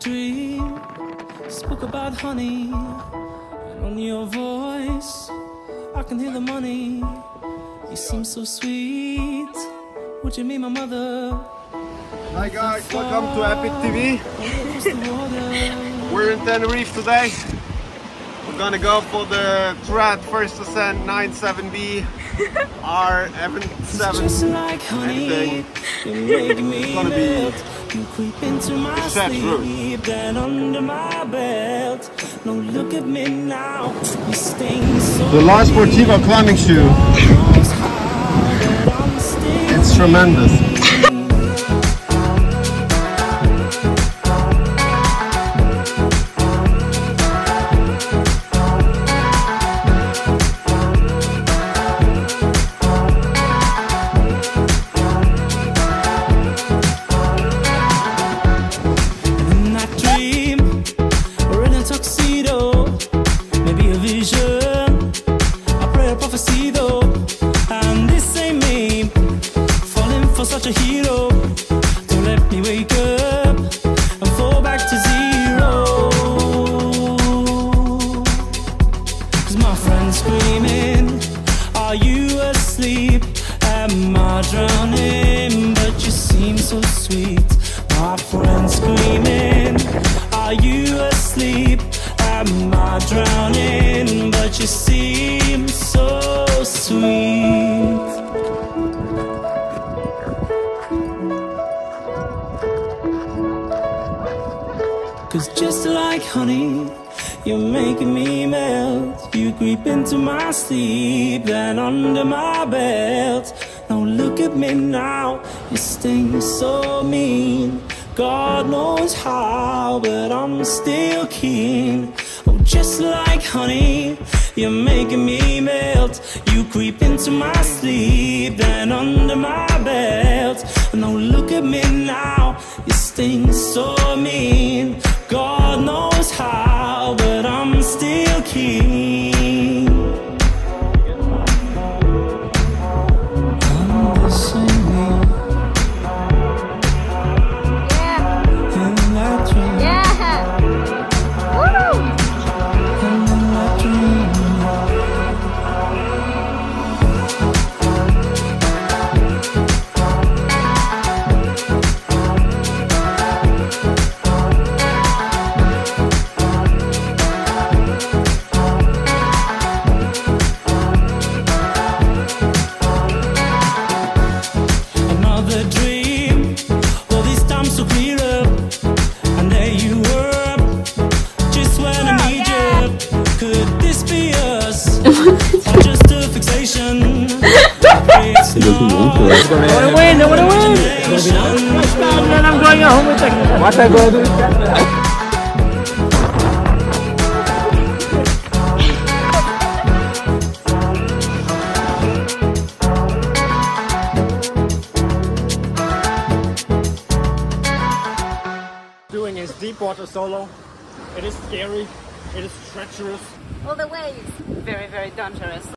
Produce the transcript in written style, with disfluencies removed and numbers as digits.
dream spoke about honey, and on your voice I can hear the money. You seem so sweet. Would you meet my mother? Hi guys, welcome to Epic TV. We're in Tenerife today. We're gonna go for the Thread First Ascent 97B R7 anything. It's gonna be you creep into my set sleep, then under my belt. No, look at me now. You sting so the La Sportiva climbing shoe. It's tremendous. Such a hero, don't let me wake up and fall back to zero. 'Cause my friend's screaming, are you asleep? Am I drowning? But you seem so sweet. My friend's screaming, are you asleep? Am I drowning? But you seem so sweet. Cause just like honey, you're making me melt. You creep into my sleep, then under my belt. Now look at me now, you sting so mean. God knows how, but I'm still keen. Oh, just like honey, you're making me melt. You creep into my sleep, then under my belt. Now look at me now, you sting so mean. God knows how, but I'm still keen. I'm the same man. Yeah. In that dream. Yeah. Woo! In that dream. I wanna win, I wanna win! And I'm going home with that. What I go do? Doing his deep water solo. It is scary, it is treacherous. All the waves. Very, very dangerous.